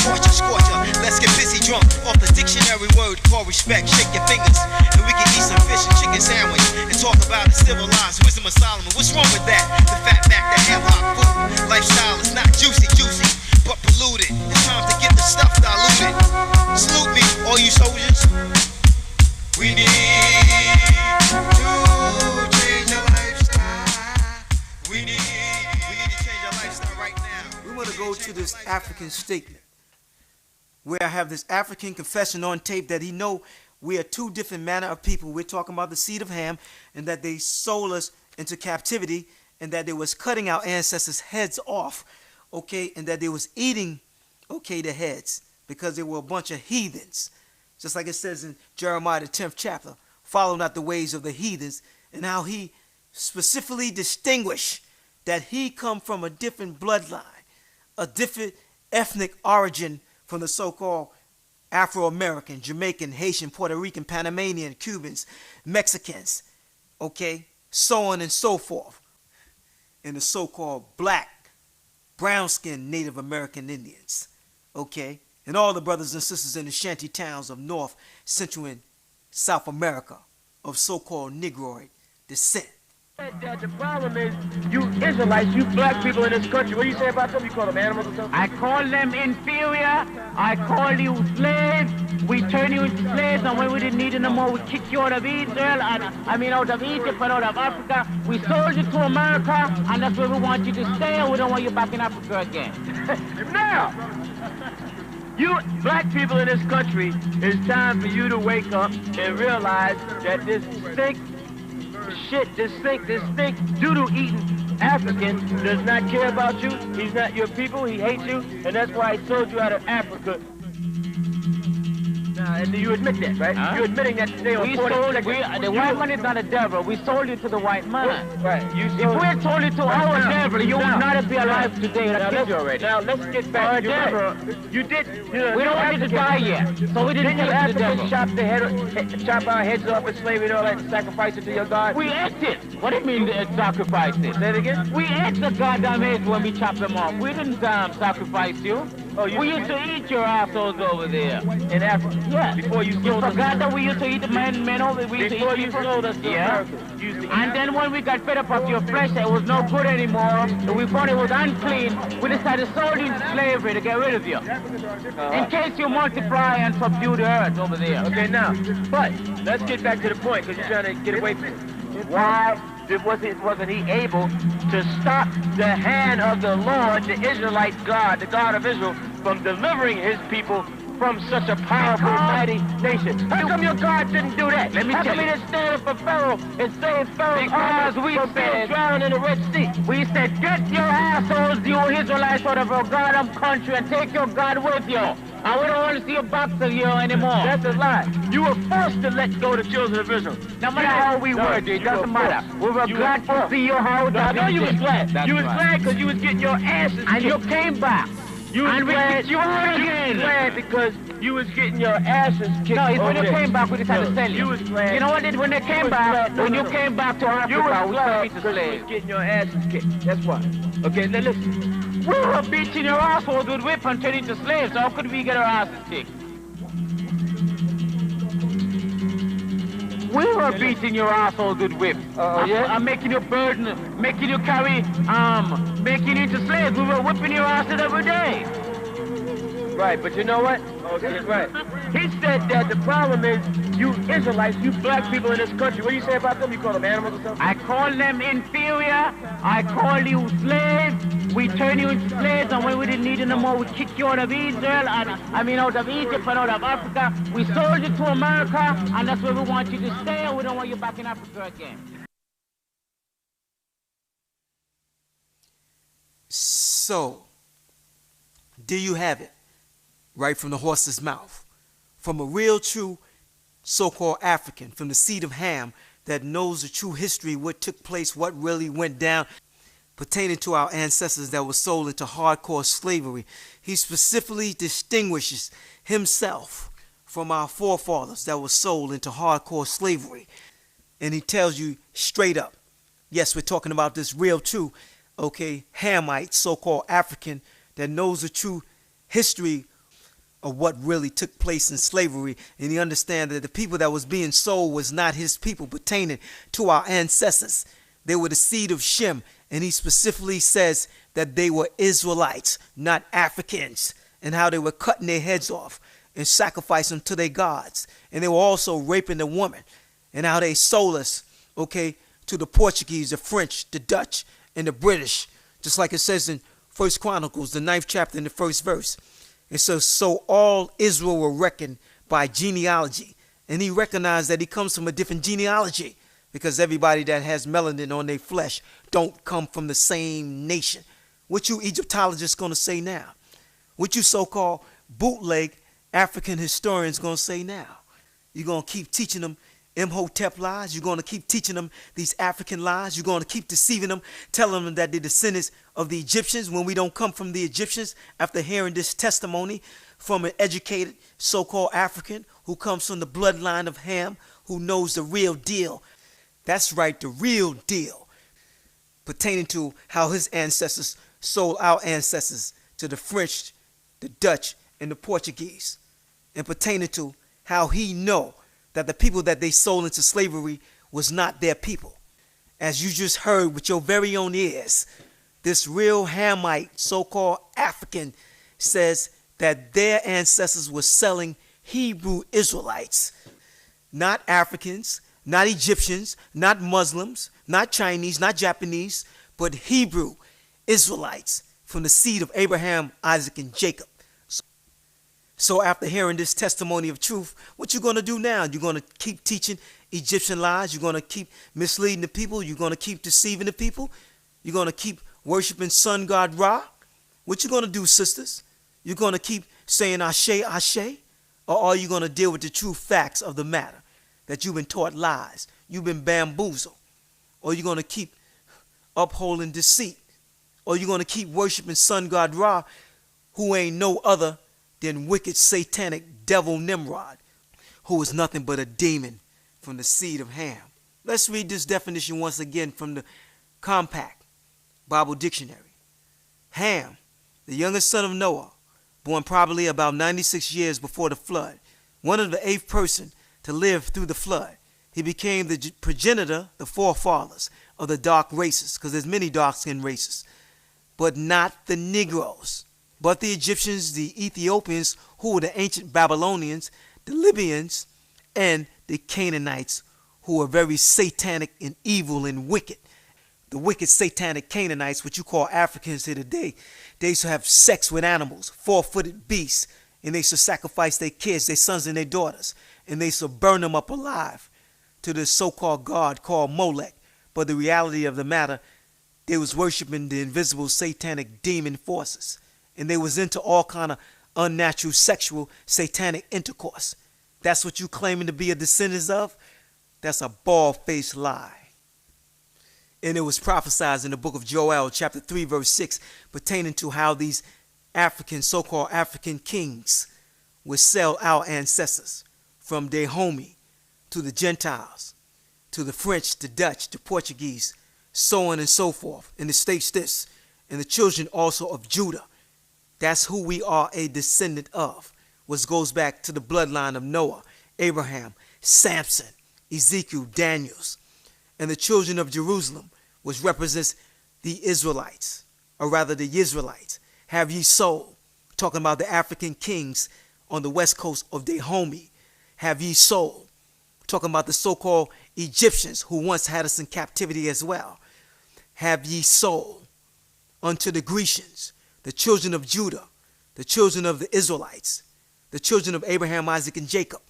torture, scorcher. Let's get busy drunk off the dictionary word called respect. Shake your fingers, and we can eat some fish and chicken sandwich and talk about the civilized wisdom of Solomon. What's wrong with that? The fat back, the hemlock food. Lifestyle is not juicy, but polluted. It's time to get the stuff diluted. Salute me, all you soldiers. We need to change our lifestyle. We need to change our lifestyle right now. We want to go to this African statement where I have this African confession on tape that he know we are two different manner of people. We're talking about the seed of Ham, and that they sold us into captivity, and that they was cutting our ancestors' heads off, okay, and that they was eating, okay, the heads because they were a bunch of heathens. Just like it says in Jeremiah the 10th chapter, follow not the ways of the heathens, and how he specifically distinguished that he come from a different bloodline, a different ethnic origin from the so-called Afro-American, Jamaican, Haitian, Puerto Rican, Panamanian, Cubans, Mexicans, okay, so on and so forth, and the so-called black, brown-skinned Native American Indians, okay, and all the brothers and sisters in the shanty towns of North, Central, and South America of so-called Negroid descent. The problem is, you Israelites, you black people in this country, what do you say about them? You call them animals or something? I call them inferior. I call you slaves. We turn you into slaves, and when we didn't need you no more, we kick you out of Israel, and out of Egypt and out of Africa. We sold you to America, and that's where we want you to stay, and we don't want you back in Africa again. Now, you black people in this country, it's time for you to wake up and realize that this stink doodle eating African does not care about you. He's not your people. He hates you, and that's why he sold you out of Africa. And you admit that, right? You're admitting that today on the white man is not a devil. We sold you to the white man. Right. If we had sold you to our devil, you would not be alive today. Now let's get back to your devil. You did. We don't want you to die yet, so we didn't Didn't kill the devil. Africans chop our heads off in slavery and all that and sacrifice it to your God? We ate it. What do you mean sacrifice it? Say it again? We ate the goddamn heads when we chopped them off. We didn't sacrifice you. We used to eat your assholes over there. In Africa? Yeah. Before you sold us. forgot that we used to eat the men over. We used to Before eat you people. sold us to America. You used to eat And then when we got fed up of your flesh, it was no good anymore, and we found it was unclean, we decided to sell you into slavery to get rid of you. In case you multiply and subdue the earth over there. Okay, now, but let's get back to the point, because you're trying to get away from it. Why wasn't he able to stop the hand of the Lord, the Israelite God, the God of Israel, from delivering his people from such a powerful, mighty nation? How come your God didn't do that? Let me tell you. How come he didn't stand up for Pharaoh and save Pharaoh Because we from being said- drowned in the Red Sea? We said, get your assholes, you Israelites, out of your goddamn country and take your God with you. And we don't want to see a box of you anymore. That's a lie. You were forced to let go the children of Israel. No matter how we were, it doesn't matter. We were glad to see you how I know you was glad. That's You was right. glad because you was getting your asses And you kicked. came back. You was and we glad. kicked you out You again. was glad because you was getting your asses kicked. No, it's when you over there. came back, we decided to sell you. You was glad. You know what? When they came was back, glad. when No, you no. came back to You Africa, was we glad sold you to because you slaves. was getting your asses kicked. That's why. Okay, now listen. We were beating your assholes with whip and turning to slaves. How could we get our asses kicked? We were beating your assholes with whip. Yeah? And making you burden, making you carry, making you into slaves. We were whipping your asses every day. Right, but you know what? Okay, right. He said that the problem is you Israelites, you black people in this country. What do you say about them? You call them animals or something? I call them inferior. I call you slaves. We turn you into slaves, and when we didn't need you no more, we kick you out of Israel, and out of Egypt and out of Africa. We sold you to America, and that's where we want you to stay, and we don't want you back in Africa again. So, there you have it, right from the horse's mouth, from a real true so-called African, from the seed of Ham that knows the true history, what took place, what really went down pertaining to our ancestors that were sold into hardcore slavery. He specifically distinguishes himself from our forefathers that were sold into hardcore slavery. And he tells you straight up, yes, we're talking about this real true, okay, Hamite, so-called African that knows the true history of what really took place in slavery, and he understands that the people that was being sold was not his people pertaining to our ancestors. They were the seed of Shem, and he specifically says that they were Israelites, not Africans, and how they were cutting their heads off and sacrificing them to their gods. And they were also raping the woman, and how they sold us, to the Portuguese, the French, the Dutch, and the British, just like it says in 1 Chronicles, the 9th chapter, in the 1st verse. And so all Israel were reckoned by genealogy, and he recognized that he comes from a different genealogy, because everybody that has melanin on their flesh don't come from the same nation. What you Egyptologists going to say now? What you so-called bootleg African historians going to say now? You're going to keep teaching them Imhotep lies? You're going to keep teaching them these African lies? You're going to keep deceiving them, telling them that they're descendants of the Egyptians when we don't come from the Egyptians, after hearing this testimony from an educated so-called African who comes from the bloodline of Ham, who knows the real deal. That's right, the real deal, pertaining to how his ancestors sold our ancestors to the French, the Dutch, and the Portuguese, and pertaining to how he know that the people that they sold into slavery was not their people. As you just heard with your very own ears, this real Hamite, so-called African, says that their ancestors were selling Hebrew Israelites, not Africans, not Egyptians, not Muslims, not Chinese, not Japanese, but Hebrew Israelites from the seed of Abraham, Isaac, and Jacob. So after hearing this testimony of truth, what you going to do now? You're going to keep teaching Egyptian lies? You're going to keep misleading the people? You're going to keep deceiving the people? You're going to keep worshiping sun god Ra? What you going to do, sisters? You're going to keep saying Ashe, Ashe? Or are you going to deal with the true facts of the matter? That you've been taught lies, you've been bamboozled? Or you're going to keep upholding deceit? Or you're going to keep worshiping sun god Ra, who ain't no other than wicked satanic devil Nimrod, who is nothing but a demon from the seed of Ham? Let's read this definition once again from the Compact Bible Dictionary. Ham, the youngest son of Noah, born probably about 96 years before the flood, one of the 8th person to live through the flood. He became the progenitor, the forefathers of the dark races, because there's many dark-skinned races, but not the Negroes, but the Egyptians, the Ethiopians, who were the ancient Babylonians, the Libyans, and the Canaanites, who were very satanic and evil and wicked. The wicked satanic Canaanites, which you call Africans here today, they used to have sex with animals, 4-footed beasts, and they used to sacrifice their kids, their sons and their daughters, and they used to burn them up alive to this so-called god called Molech. But the reality of the matter, they was worshiping the invisible satanic demon forces, and they was into all kind of unnatural sexual satanic intercourse. That's what you claiming to be a descendant of? That's a bald-faced lie. And it was prophesied in the book of Joel, chapter 3, verse 6, pertaining to how these African, so-called African kings would sell our ancestors from Dahomey to the Gentiles, to the French, the Dutch, the Portuguese, so on and so forth. And it states this, and the children also of Judah. That's who we are a descendant of, which goes back to the bloodline of Noah, Abraham, Samson, Ezekiel, Daniels, and the children of Jerusalem, which represents the Israelites, or rather the Israelites. Have ye sold, talking about the African kings on the west coast of Dahomey. Have ye sold, talking about the so-called Egyptians who once had us in captivity as well. Have ye sold unto the Grecians, the children of Judah, the children of the Israelites, the children of Abraham, Isaac, and Jacob,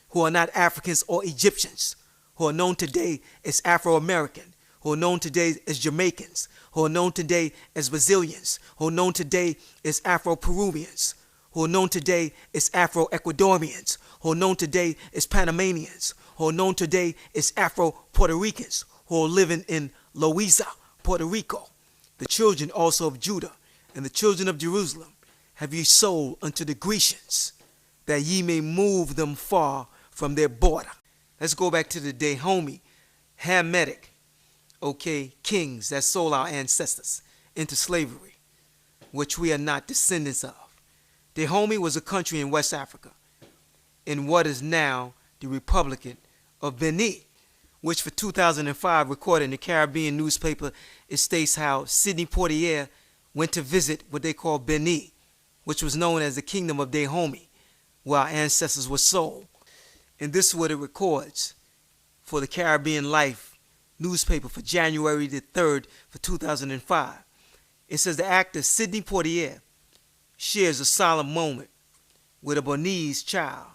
who are not Africans or Egyptians, who are known today as Afro-American, who are known today as Jamaicans, who are known today as Brazilians, who are known today as Afro-Peruvians, who are known today as Afro-Ecuadorians, who are known today as Panamanians, who are known today as Afro-Puerto Ricans, who are living in Loiza, Puerto Rico. The children also of Judah and the children of Jerusalem have ye sold unto the Grecians, that ye may move them far from their border. Let's go back to the Dahomey, Hamitic, kings that sold our ancestors into slavery, which we are not descendants of. Dahomey was a country in West Africa, in what is now the Republic of Benin, which for 2005 recorded in the Caribbean newspaper, it states how Sidney Poitier went to visit what they call Benin, which was known as the Kingdom of Dahomey, where our ancestors were sold. And this is what it records for the Caribbean Life newspaper for January the 3rd for 2005. It says the actor Sidney Poitier shares a solemn moment with a Beninese child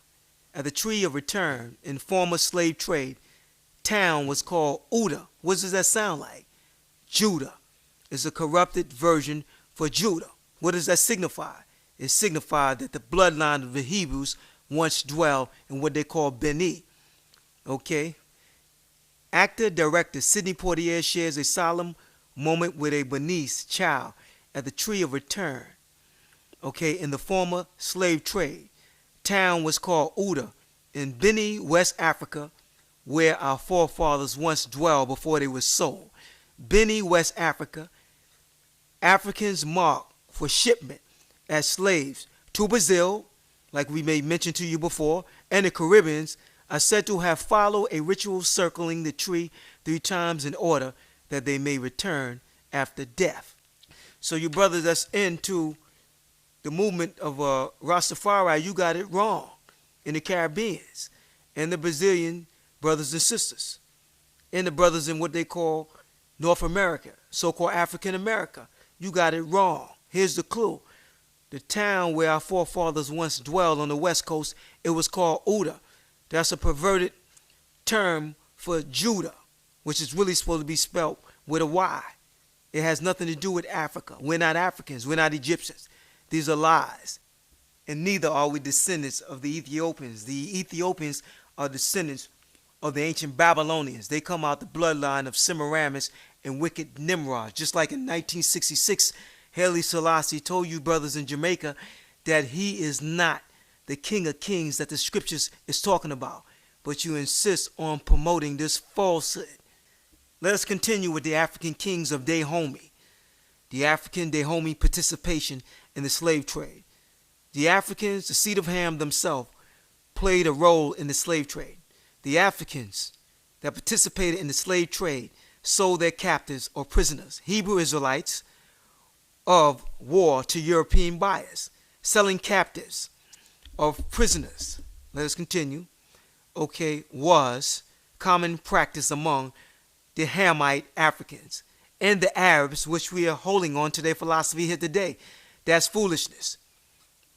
at the Tree of Return in former slave trade. Town was called Uda. What does that sound like? Judah is a corrupted version for Judah. What does that signify? It signified that the bloodline of the Hebrews once dwelled in what they call Benin. Okay? Actor-director Sidney Poitier shares a solemn moment with a Beninese child at the Tree of Return. Okay, in the former slave trade. Town was called Uda in Benin, West Africa, where our forefathers once dwelled before they were sold. Benin, West Africa. Africans marked for shipment as slaves to Brazil, like we may mention to you before, and the Caribbeans are said to have followed a ritual circling the tree 3 times in order that they may return after death. So you brothers that's into the movement of Rastafari, you got it wrong in the Caribbeans and the Brazilian brothers and sisters and the brothers in what they call North America, so-called African America. You got it wrong. Here's the clue. The town where our forefathers once dwelled on the West Coast, it was called Uda. That's a perverted term for Judah, which is really supposed to be spelled with a Y. It has nothing to do with Africa. We're not Africans. We're not Egyptians. These are lies. And neither are we descendants of the Ethiopians. The Ethiopians are descendants of the ancient Babylonians. They come out the bloodline of Semiramis and wicked Nimrod. Just like in 1966, Haile Selassie told you brothers in Jamaica that he is not the King of Kings that the scriptures is talking about. But you insist on promoting this falsehood. Let us continue with the African kings of Dahomey. The African Dahomey participation in the slave trade. The Africans, the seed of Ham themselves, played a role in the slave trade. The Africans that participated in the slave trade sold their captives or prisoners, Hebrew Israelites, of war to European buyers, selling captives of prisoners. Let us continue. Okay, was common practice among the Hamite Africans and the Arabs, which we are holding on to their philosophy here today. That's foolishness.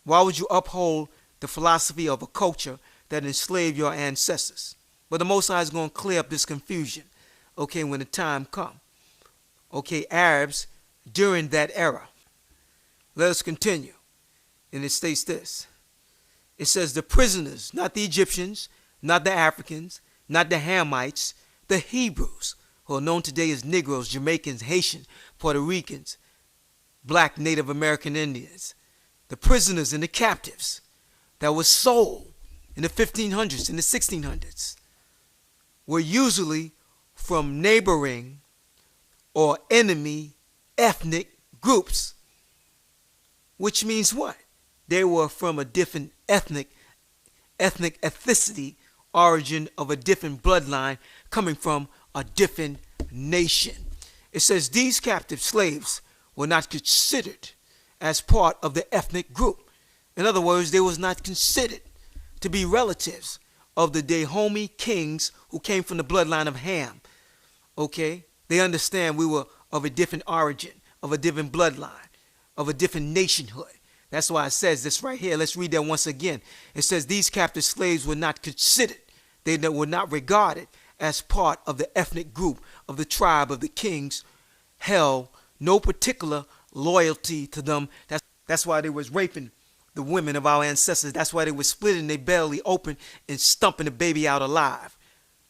Why would you uphold the philosophy of a culture that enslaved your ancestors? But the Most High is going to clear up this confusion, okay, when the time comes. Okay, Arabs during that era. Let us continue. And it states this. It says the prisoners, not the Egyptians, not the Africans, not the Hamites, the Hebrews, who are known today as Negroes, Jamaicans, Haitians, Puerto Ricans, black Native American Indians, the prisoners and the captives that were sold in the 1500s and the 1600s were usually from neighboring or enemy ethnic groups, which means what? They were from a different ethnicity, origin of a different bloodline coming from a different nation. It says these captive slaves were not considered as part of the ethnic group. In other words, they was not considered to be relatives of the Dahomey kings who came from the bloodline of Ham. Okay? They understand we were of a different origin, of a different bloodline, of a different nationhood. That's why it says this right here. Let's read that once again. It says these captive slaves were not considered. They were not regarded as part of the ethnic group of the tribe of the kings. Held no particular loyalty to them. That's why they was raping the women of our ancestors. That's why they were splitting their belly open and stumping the baby out alive.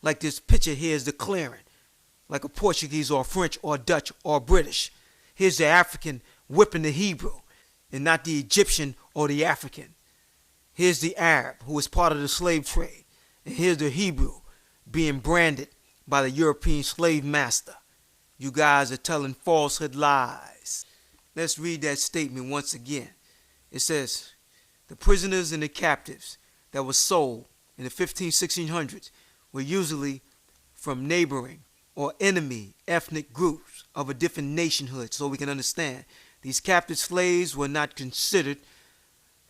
Like this picture here is declaring. Like a Portuguese or a French or a Dutch or a British. Here's the African whipping the Hebrew and not the Egyptian or the African. Here's the Arab who was part of the slave trade. And here's the Hebrew being branded by the European slave master. You guys are telling falsehood lies. Let's read that statement once again. It says, The prisoners and the captives that were sold in the 1600s were usually from neighboring or enemy ethnic groups of a different nationhood, so we can understand. These captive slaves were not considered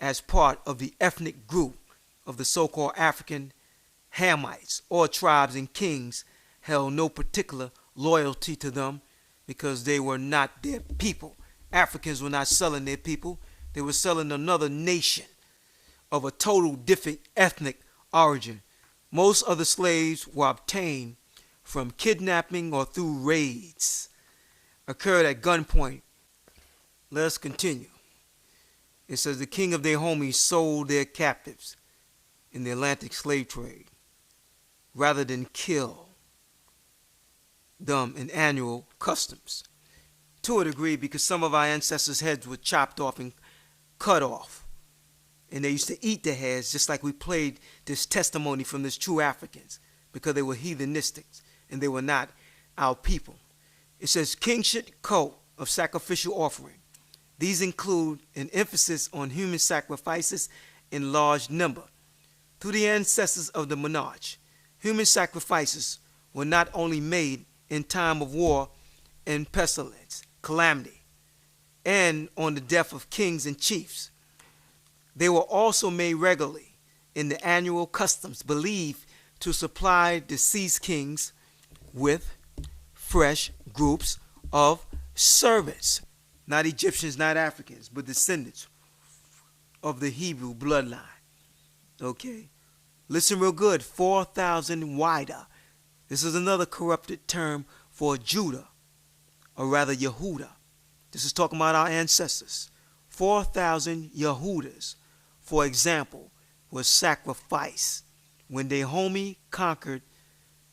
as part of the ethnic group of the so-called African Hamites or tribes, and kings held no particular loyalty to them because they were not their people. Africans were not selling their people. They were selling another nation of a total different ethnic origin. Most of the slaves were obtained from kidnapping or through raids, occurred at gunpoint. Let us continue. It says the king of Dahomey sold their captives in the Atlantic slave trade rather than kill them in annual customs. To a degree, because some of our ancestors' heads were chopped off and cut off. And they used to eat the heads, just like we played this testimony from these true Africans, because they were heathenistic and they were not our people. It says kingship cult of sacrificial offering. These include an emphasis on human sacrifices in large number. Through the ancestors of the monarch, human sacrifices were not only made in time of war and pestilence, calamity, and on the death of kings and chiefs. They were also made regularly in the annual customs believed to supply deceased kings with fresh groups of servants. Not Egyptians, not Africans, but descendants of the Hebrew bloodline. Okay? Listen real good. 4,000 Wida. This is another corrupted term for Judah, or rather Yehuda. This is talking about our ancestors. 4,000 Yehudas, for example, was sacrificed when Dahomey conquered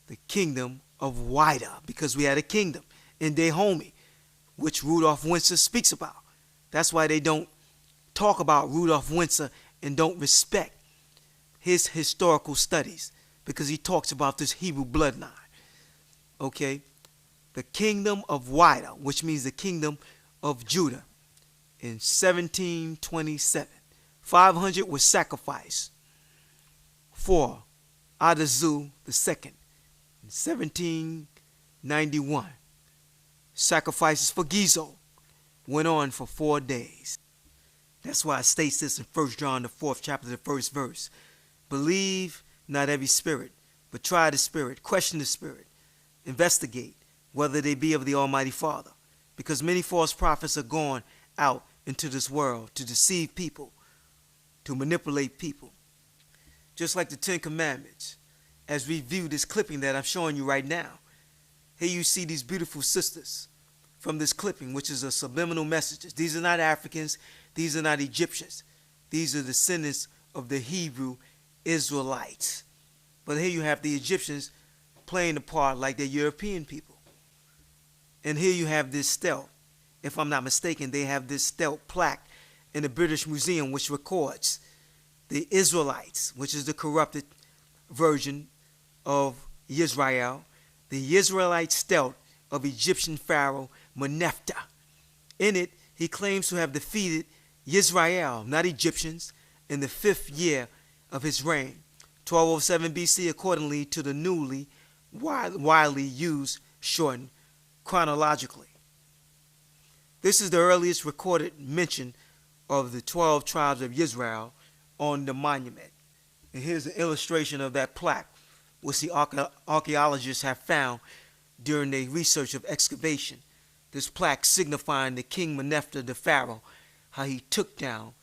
the kingdom of Wida, because we had a kingdom in Dahomey, which Rudolph Windsor speaks about. That's why they don't talk about Rudolph Windsor and don't respect his historical studies, because he talks about this Hebrew bloodline. Okay? The kingdom of Wida, which means the kingdom of Judah, in 1727. 500 was sacrificed for Adazu II in 1791. Sacrifices for Gizo went on for 4 days. That's why it states this in 1 John, the 4th chapter, the 1st verse. Believe not every spirit, but try the spirit, question the spirit, investigate whether they be of the Almighty Father, because many false prophets are gone out into this world to deceive people, to manipulate people. Just like the 10 Commandments, as we view this clipping that I'm showing you right now. Here you see these beautiful sisters from this clipping, which is a subliminal message. These are not Africans. These are not Egyptians. These are descendants of the Hebrew Israelites. But here you have the Egyptians playing the part like they're European people. And here you have this stele. If I'm not mistaken, they have this stele plaque in the British Museum, which records the Israelites, which is the corrupted version of Israel, the Israelite stele of Egyptian pharaoh Meneptah. In it, he claims to have defeated Israel, not Egyptians, in the 5th year of his reign, 1207 BC, accordingly to the newly widely used shortened chronologically. This is the earliest recorded mention of the 12 tribes of Israel on the monument. And here's an illustration of that plaque, which the archaeologists have found during their research of excavation. This plaque signifying the King Meneptah the Pharaoh, how he took down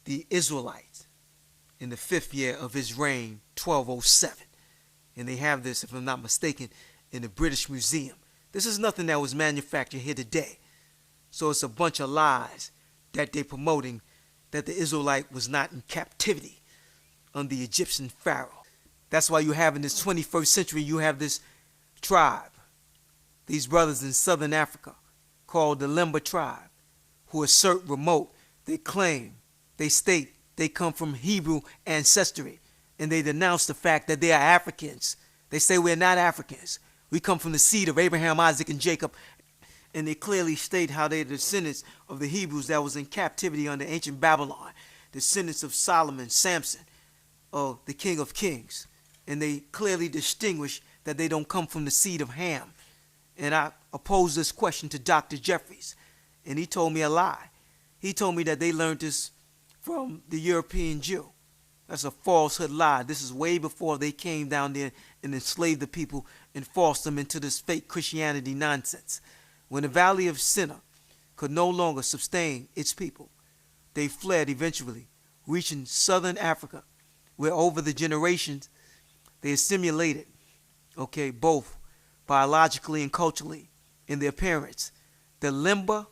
the Israelites in the 5th year of his reign, 1207. And they have this, if I'm not mistaken, in the British Museum. This is nothing that was manufactured here today. So it's a bunch of lies that they're promoting, that the Israelite was not in captivity under the Egyptian Pharaoh. That's why you have in this 21st century, you have this tribe, these brothers in southern Africa called the Lemba tribe, who assert remote. They claim, they state they come from Hebrew ancestry, and they denounce the fact that they are Africans. They say we're not Africans. We come from the seed of Abraham, Isaac, and Jacob. And they clearly state how they're descendants of the Hebrews that was in captivity under ancient Babylon. descendants of Solomon, Samson, the King of Kings. And they clearly distinguish that they don't come from the seed of Ham. And I posed this question to Dr. Jeffries, and he told me a lie. He told me that they learned this from the European Jew. That's a falsehood lie. This is way before they came down there and enslaved the people and forced them into this fake Christianity nonsense. When the Valley of Sinner could no longer sustain its people, they fled eventually, reaching southern Africa, where over the generations they assimilated, both biologically and culturally in their appearance. The Limba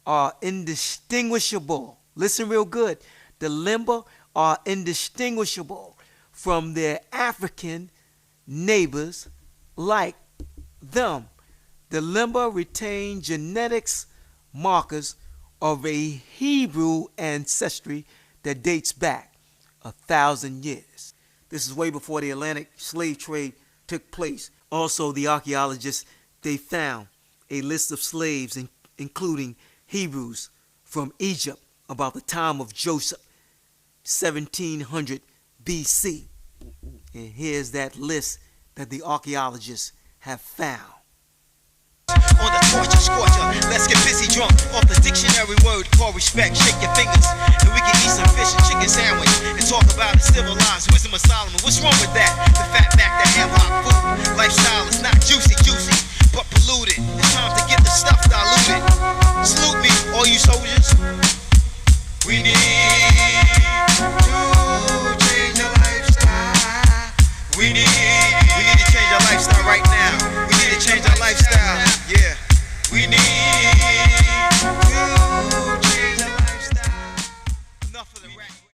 are indistinguishable. Listen real good. The Limba are indistinguishable from their African neighbors like them. The Limba retain genetics markers of a Hebrew ancestry that dates back 1,000 years. This is way before the Atlantic slave trade took place. Also, the archaeologists, they found a list of slaves, including Hebrews from Egypt about the time of Joseph, 1700 BC. And here's that list that the archaeologists have found. On the torture scorcher, let's get busy drunk off the dictionary word called respect. Shake your fingers and we can eat some fish and chicken sandwich and talk about the civilized wisdom of Solomon.